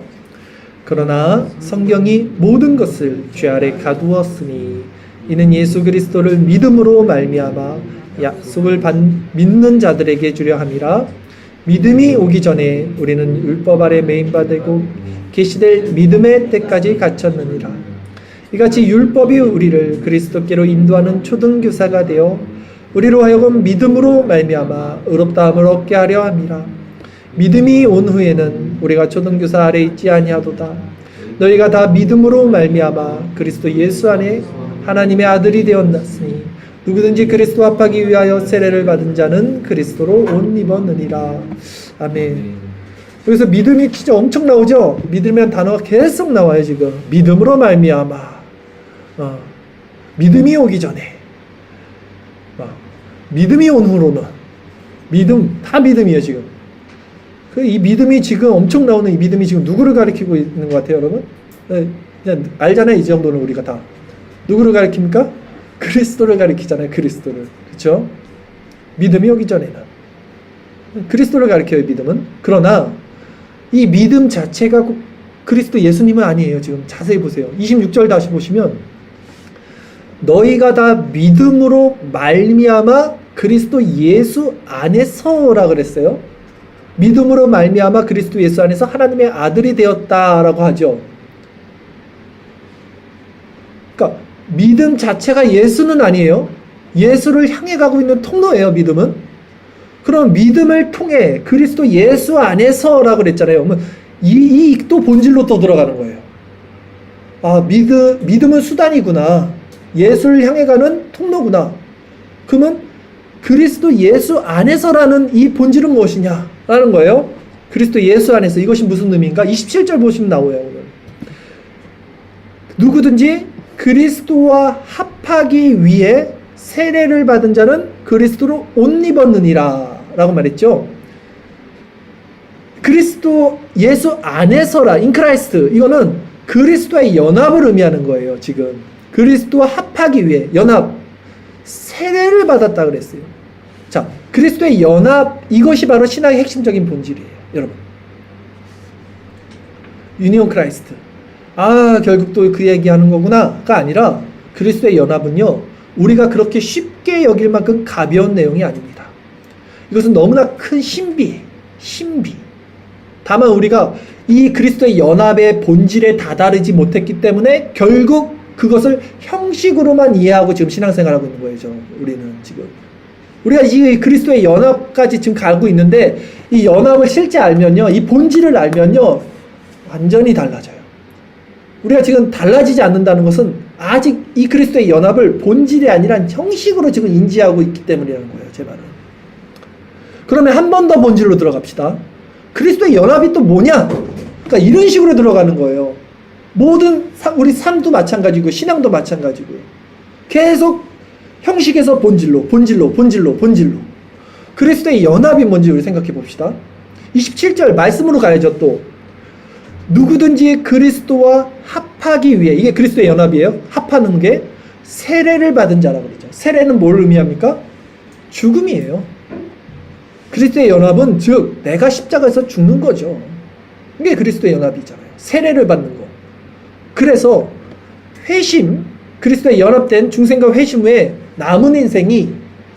그러나 성경이 모든 것을 죄 아래 가두었으니 이는 예수 그리스도를 믿음으로 말미암아 약속을 믿는 자들에게 주려 함이라. 믿음이 오기 전에 우리는 율법 아래 매인받고 계시될 믿음의 때까지 갇혔느니라. 이같이 율법이 우리를 그리스도께로 인도하는 초등교사가 되어 우리로 하여금 믿음으로 말미암아 의롭다함을 얻게 하려 함이라. 믿음이 온 후에는 우리가 초등교사 아래 있지 아니하도다. 너희가 다 믿음으로 말미암아 그리스도 예수 안에 하나님의 아들이 되었나으니 누구든지 그리스도 합하기 위하여 세례를 받은 자는 그리스도로 옷 입었느니라. 아멘. 여기서 믿음이 진짜 엄청 나오죠. 믿음이라는 단어가 계속 나와요. 지금 믿음으로 말미암아. 믿음이 오기 전에, 믿음이 온 후로는, 믿음 다 믿음이에요 지금. 이 믿음이 지금 엄청 나오는 이 믿음이 지금 누구를 가리키고 있는 것 같아요, 여러분? 그냥 알잖아요. 이 정도는 우리가 다 누구를 가리킵니까? 그리스도를 가리키잖아요. 그리스도를. 그렇죠? 믿음이 오기 전에는 그리스도를 가리켜요. 믿음은. 그러나 이 믿음 자체가 그리스도 예수님은 아니에요. 지금 자세히 보세요. 26절 다시 보시면 너희가 다 믿음으로 말미암아 그리스도 예수 안에서라 그랬어요. 믿음으로 말미암아 그리스도 예수 안에서 하나님의 아들이 되었다라고 하죠. 그러니까 믿음 자체가 예수는 아니에요. 예수를 향해 가고 있는 통로예요. 믿음은. 그럼 믿음을 통해 그리스도 예수 안에서라고 그랬잖아요. 이 또 본질로 또 들어가는 거예요. 아, 믿음은 수단이구나. 예수를 향해 가는 통로구나. 그러면 그리스도 예수 안에서라는 이 본질은 무엇이냐? 라는 거예요. 그리스도 예수 안에서. 이것이 무슨 의미인가? 27절 보시면 나와요. 오늘. 누구든지 그리스도와 합하기 위해 세례를 받은 자는 그리스도로 옷 입었느니라 라고 말했죠. 그리스도 예수 안에서라, 인크라이스트, 이거는 그리스도의 연합을 의미하는 거예요. 지금 그리스도와 합하기 위해 연합, 세례를 받았다 그랬어요. 자, 그리스도의 연합, 이것이 바로 신앙의 핵심적인 본질이에요. 여러분, 유니온 크라이스트. 아, 결국 또 그 얘기하는 거구나가 아니라 그리스도의 연합은요, 우리가 그렇게 쉽게 여길 만큼 가벼운 내용이 아닙니다. 이것은 너무나 큰 신비. 다만 우리가 이 그리스도의 연합의 본질에 다다르지 못했기 때문에 결국 그것을 형식으로만 이해하고 지금 신앙생활하고 있는 거예요. 우리는 지금. 우리가 이 그리스도의 연합까지 지금 가고 있는데 이 연합을 실제 알면요, 이 본질을 알면요, 완전히 달라져요. 우리가 지금 달라지지 않는다는 것은 아직 이 그리스도의 연합을 본질이 아니라 형식으로 지금 인지하고 있기 때문이라는 거예요. 제 말은. 그러면 한 번 더 본질로 들어갑시다. 그리스도의 연합이 또 뭐냐? 그러니까 이런 식으로 들어가는 거예요. 모든 우리 삶도 마찬가지고 신앙도 마찬가지고요. 계속 형식에서 본질로. 그리스도의 연합이 뭔지 우리 생각해 봅시다. 27절 말씀으로 가야죠. 또 누구든지 그리스도와 합하기 위해, 이게 그리스도의 연합이에요. 합하는 게 세례를 받은 자라고 그러죠. 세례는 뭘 의미합니까? 죽음이에요. 그리스도의 연합은 즉 내가 십자가에서 죽는 거죠. 이게 그리스도의 연합이잖아요. 세례를 받는 거. 그래서 회심, 그리스도의 연합된 중생과 회심 후에 남은 인생이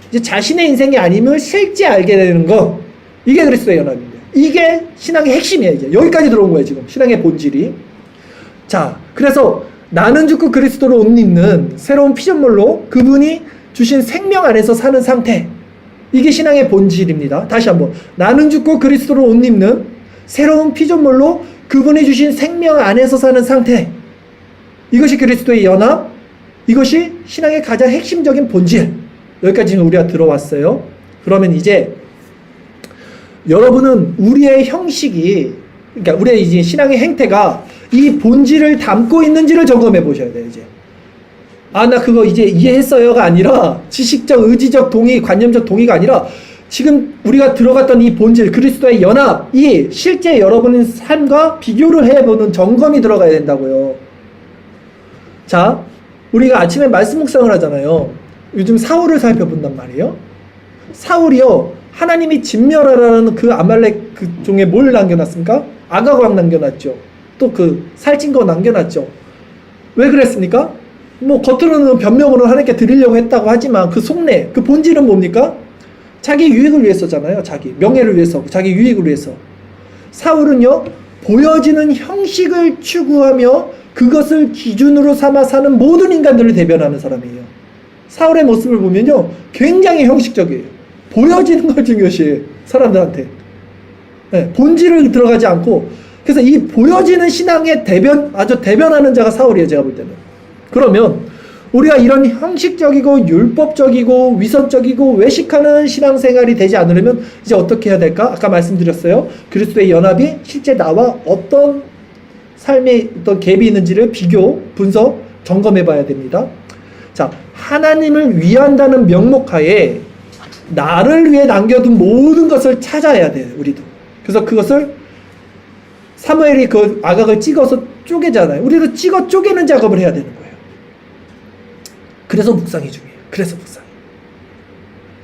이제 자신의 인생이 아님을 실제 알게 되는 거, 이게 그리스도의 연합입니다. 이게 신앙의 핵심이에요. 이제 여기까지 들어온 거예요. 지금 신앙의 본질이. 자, 그래서 나는 죽고 그리스도로 옷 입는 새로운 피조물로 그분이 주신 생명 안에서 사는 상태, 이게 신앙의 본질입니다. 다시 한번, 나는 죽고 그리스도로 옷 입는 새로운 피조물로 그분이 주신 생명 안에서 사는 상태, 이것이 그리스도의 연합, 이것이 신앙의 가장 핵심적인 본질. 여기까지 우리가 들어왔어요. 그러면 이제 여러분은 우리의 형식이, 그러니까 우리의 이제 신앙의 행태가 이 본질을 담고 있는지를 점검해 보셔야 돼요. 이제 나 그거 이제 이해했어요가 아니라, 지식적, 의지적 동의, 관념적 동의가 아니라, 지금 우리가 들어갔던 이 본질, 그리스도의 연합이 실제 여러분의 삶과 비교를 해보는 점검이 들어가야 된다고요. 자, 우리가 아침에 말씀 묵상을 하잖아요. 요즘 사울을 살펴본단 말이에요. 사울이요, 하나님이 진멸하라는 그 아말렉 그 종에 뭘 남겨놨습니까? 아가왕 남겨놨죠. 또 그 살찐 거 남겨놨죠. 왜 그랬습니까? 뭐 겉으로는 변명으로 하나님께 드리려고 했다고 하지만 그 속내, 그 본질은 뭡니까? 자기 유익을 위해서잖아요. 자기 명예를 위해서, 자기 유익을 위해서. 사울은요, 보여지는 형식을 추구하며 그것을 기준으로 삼아 사는 모든 인간들을 대변하는 사람이에요. 사울의 모습을 보면요, 굉장히 형식적이에요. 보여지는 걸 중요시해요, 사람들한테. 네, 본질을 들어가지 않고. 그래서 이 보여지는 신앙의 아주 대변하는 자가 사울이에요, 제가 볼 때는. 그러면 우리가 이런 형식적이고 율법적이고 위선적이고 외식하는 신앙생활이 되지 않으려면 이제 어떻게 해야 될까? 아까 말씀드렸어요. 그리스도의 연합이 실제 나와 어떤 삶에 어떤 갭이 있는지를 비교, 분석, 점검해 봐야 됩니다. 자, 하나님을 위한다는 명목하에 나를 위해 남겨둔 모든 것을 찾아야 돼요, 우리도. 그래서 그것을 사무엘이 그 아각을 찍어서 쪼개잖아요. 우리도 찍어 쪼개는 작업을 해야 되는 거예요. 그래서 묵상이 중요해요. 그래서 묵상.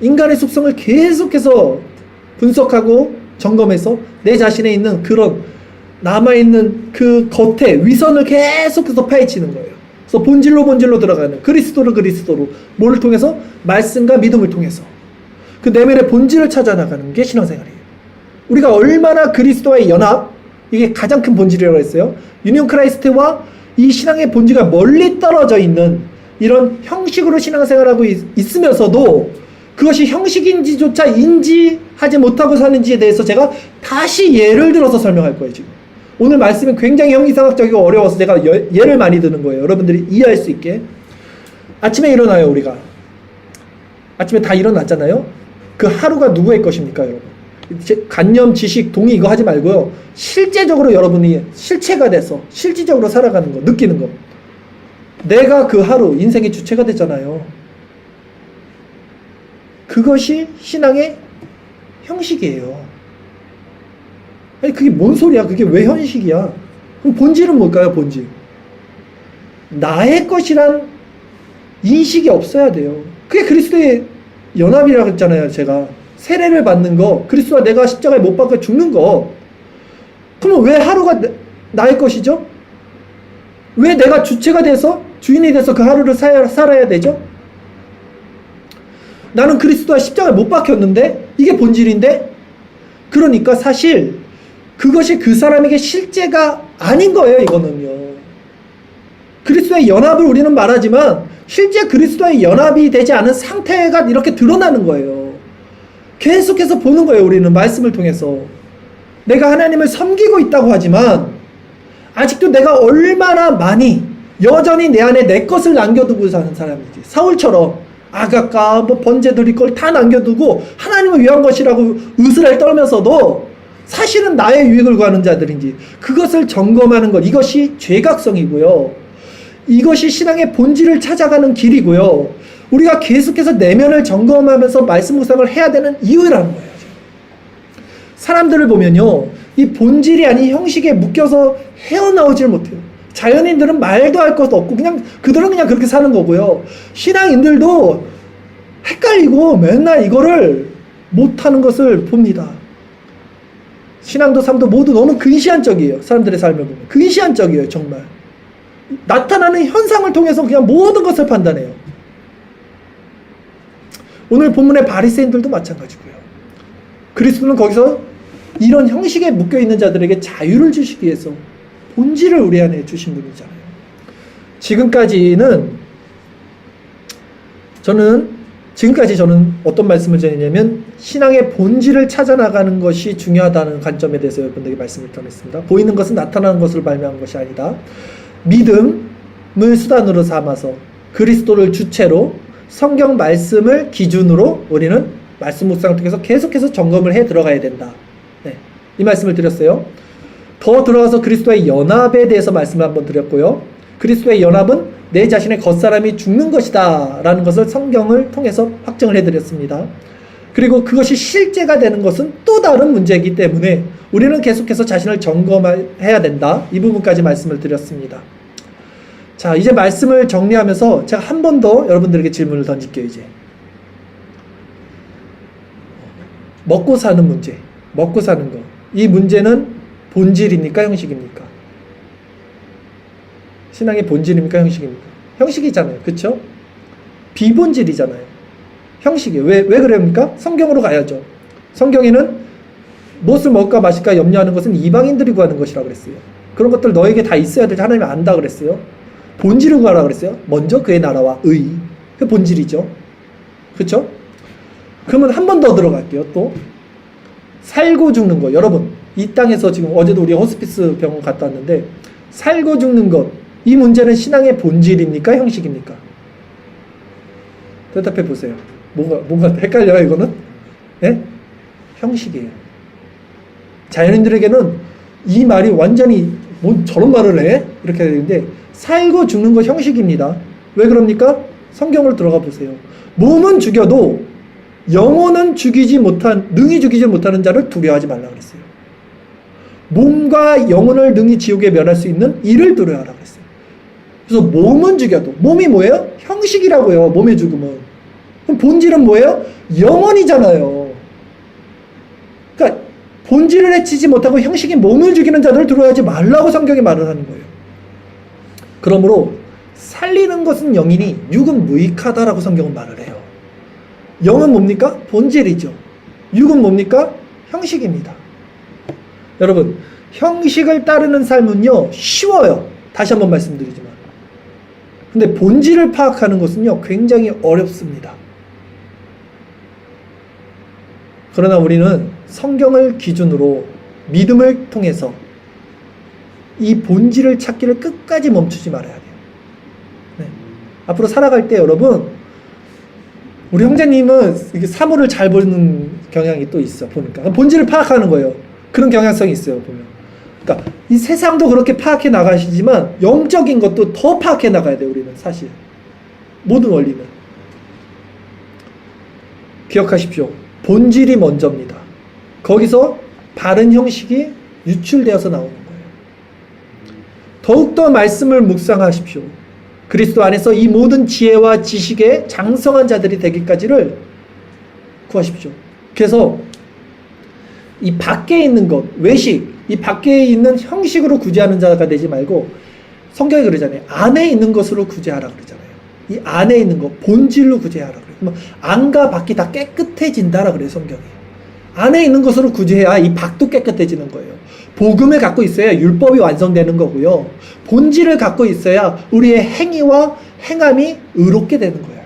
인간의 속성을 계속해서 분석하고 점검해서 내 자신에 있는 그런 남아있는 그 겉에 위선을 계속해서 파헤치는 거예요. 그래서 본질로 들어가는 그리스도로 뭐를 통해서? 말씀과 믿음을 통해서 그 내면의 본질을 찾아나가는 게 신앙생활이에요. 우리가 얼마나 그리스도와의 연합, 이게 가장 큰 본질이라고 했어요. 유니온 크라이스트와 이 신앙의 본질과 멀리 떨어져 있는 이런 형식으로 신앙생활하고 있으면서도 그것이 형식인지조차 인지하지 못하고 사는지에 대해서 제가 다시 예를 들어서 설명할 거예요. 지금 오늘 말씀이 굉장히 형이상학적이고 어려워서 제가 예를 많이 드는 거예요. 여러분들이 이해할 수 있게. 아침에 일어나요. 우리가 아침에 다 일어났잖아요. 그 하루가 누구의 것입니까, 여러분? 관념, 지식, 동의 이거 하지 말고요. 실제적으로 여러분이 실체가 돼서 실질적으로 살아가는 거, 느끼는 거. 내가 그 하루 인생의 주체가 됐잖아요. 그것이 신앙의 형식이에요. 아니 그게 뭔 소리야? 그게 왜 형식이야? 그럼 본질은 뭘까요? 본질. 나의 것이란 인식이 없어야 돼요. 그게 그리스도의 연합이라고 했잖아요. 제가 세례를 받는 거, 그리스도와 내가 십자가에 못 박혀 죽는 거. 그러면 왜 하루가 나의 것이죠? 왜 내가 주체가 돼서 주인이 돼서 그 하루를 살아야 되죠? 나는 그리스도와 십자가에 못 박혔는데 이게 본질인데, 그러니까 사실 그것이 그 사람에게 실제가 아닌 거예요. 이거는요. 그리스도의 연합을 우리는 말하지만 실제 그리스도의 연합이 되지 않은 상태가 이렇게 드러나는 거예요. 계속해서 보는 거예요. 우리는 말씀을 통해서 내가 하나님을 섬기고 있다고 하지만 아직도 내가 얼마나 많이 여전히 내 안에 내 것을 남겨두고 사는 사람이지. 사울처럼 아각과 뭐 번제 드릴 걸 다 남겨두고 하나님을 위한 것이라고 으스랄 떨면서도 사실은 나의 유익을 구하는 자들인지, 그것을 점검하는 것, 이것이 죄각성이고요. 이것이 신앙의 본질을 찾아가는 길이고요. 우리가 계속해서 내면을 점검하면서 말씀 묵상을 해야 되는 이유라는 거예요. 사람들을 보면요, 이 본질이 아닌 형식에 묶여서 헤어나오질 못해요. 자연인들은 말도 할 것도 없고 그냥 그들은 그냥 그렇게 사는 거고요. 신앙인들도 헷갈리고 맨날 이거를 못하는 것을 봅니다. 신앙도 삶도 모두 너무 근시안적이에요. 사람들의 삶을 보면 근시안적이에요. 정말 나타나는 현상을 통해서 그냥 모든 것을 판단해요. 오늘 본문의 바리새인들도 마찬가지고요. 그리스도는 거기서 이런 형식에 묶여있는 자들에게 자유를 주시기 위해서 본질을 우리 안에 주신 분이잖아요. 지금까지 저는 어떤 말씀을 드리냐면 신앙의 본질을 찾아나가는 것이 중요하다는 관점에 대해서 여러분들에게 말씀을 드렸습니다. 보이는 것은 나타나는 것을 말미암은 것이 아니다. 믿음을 수단으로 삼아서 그리스도를 주체로 성경 말씀을 기준으로 우리는 말씀 묵상을 통해서 계속해서 점검을 해 들어가야 된다. 네, 이 말씀을 드렸어요. 더 들어가서 그리스도의 연합에 대해서 말씀을 한번 드렸고요. 그리스도의 연합은 내 자신의 겉사람이 죽는 것이다 라는 것을 성경을 통해서 확증을 해드렸습니다. 그리고 그것이 실제가 되는 것은 또 다른 문제이기 때문에 우리는 계속해서 자신을 점검해야 된다. 이 부분까지 말씀을 드렸습니다. 자, 이제 말씀을 정리하면서 제가 한 번 더 여러분들에게 질문을 던질게요. 이제 먹고 사는 문제, 먹고 사는 거, 이 문제는 본질입니까? 형식입니까? 신앙의 본질입니까? 형식입니까? 형식이잖아요. 그쵸? 비본질이잖아요. 형식이에요. 왜 그럽니까? 성경으로 가야죠. 성경에는 무엇을 먹을까 마실까 염려하는 것은 이방인들이 구하는 것이라고 그랬어요. 그런 것들 너에게 다 있어야 될 줄 하나님이 안다 그랬어요. 본질을 구하라고 그랬어요. 먼저 그의 나라와 의. 그 본질이죠. 그쵸? 그러면 한 번 더 들어갈게요. 또 살고 죽는 거. 여러분 이 땅에서 지금 어제도 우리 호스피스 병원 갔다 왔는데 살고 죽는 것, 이 문제는 신앙의 본질입니까? 형식입니까? 대답해 보세요. 뭔가 헷갈려요 이거는? 네? 형식이에요. 자연인들에게는 이 말이 완전히 뭐 저런 말을 해? 이렇게 되는데 살고 죽는 것 형식입니다. 왜 그럽니까? 성경을 들어가 보세요. 몸은 죽여도 영혼은 능히 죽이지 못하는 자를 두려워하지 말라 그랬어요. 몸과 영혼을 능히 지옥에 멸할 수 있는 이를 두려워하라 그랬어요. 그래서 몸은 죽여도, 몸이 뭐예요? 형식이라고요. 몸의 죽음은. 그럼 본질은 뭐예요? 영혼이잖아요. 그러니까 본질을 해치지 못하고 형식인 몸을 죽이는 자들을 두려워하지 말라고 성경이 말을 하는 거예요. 그러므로 살리는 것은 영이니 육은 무익하다라고 성경은 말을 해요. 영은 뭡니까? 본질이죠. 육은 뭡니까? 형식입니다. 여러분, 형식을 따르는 삶은요, 쉬워요. 다시 한번 말씀드리지만. 근데 본질을 파악하는 것은요, 굉장히 어렵습니다. 그러나 우리는 성경을 기준으로 믿음을 통해서 이 본질을 찾기를 끝까지 멈추지 말아야 돼요. 네. 앞으로 살아갈 때 여러분, 우리 형제님은 이게 사물을 잘 보는 경향이 또 있어, 보니까. 본질을 파악하는 거예요. 그런 경향성이 있어요, 보면. 그러니까 이 세상도 그렇게 파악해 나가시지만 영적인 것도 더 파악해 나가야 돼요, 우리는 사실. 모든 원리는. 기억하십시오. 본질이 먼저입니다. 거기서 바른 형식이 유출되어서 나오는 거예요. 더욱더 말씀을 묵상하십시오. 그리스도 안에서 이 모든 지혜와 지식에 장성한 자들이 되기까지를 구하십시오. 그래서 이 밖에 있는 것, 외식, 이 밖에 있는 형식으로 구제하는 자가 되지 말고 성경이 그러잖아요. 안에 있는 것으로 구제하라 그러잖아요. 이 안에 있는 것, 본질로 구제하라 그래요. 그러면 안과 밖이 다 깨끗해진다라 그래요, 성경이. 안에 있는 것으로 구제해야 이 밖도 깨끗해지는 거예요. 복음을 갖고 있어야 율법이 완성되는 거고요. 본질을 갖고 있어야 우리의 행위와 행함이 의롭게 되는 거예요.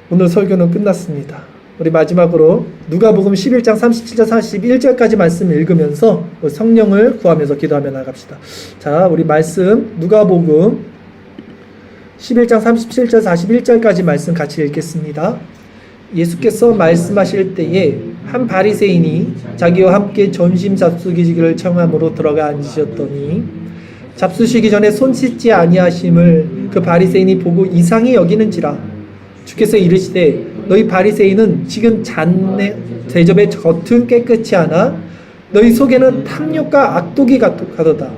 오늘 설교는 끝났습니다. 우리 마지막으로 누가복음 11장 37절 41절까지 말씀 읽으면서 성령을 구하면서 기도하며 나갑시다. 자, 우리 말씀 누가복음 11장 37절 41절까지 말씀 같이 읽겠습니다. 예수께서 말씀하실 때에 한 바리새인이 자기와 함께 점심 잡수기를 청함으로 들어가 앉으셨더니 잡수시기 전에 손 씻지 아니하심을 그 바리새인이 보고 이상히 여기는지라. 주께서 이르시되 너희 바리새인은 지금 대접의 겉은 깨끗이 하나 너희 속에는 탐욕과 악독이 가득하도다.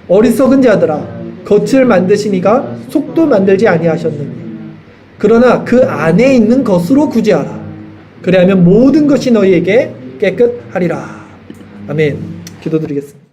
어리석은 자들아, 겉을 만드시니가 속도 만들지 아니하셨느냐. 그러나 그 안에 있는 것으로 구제하라. 그리하면 모든 것이 너희에게 깨끗하리라. 아멘. 기도드리겠습니다.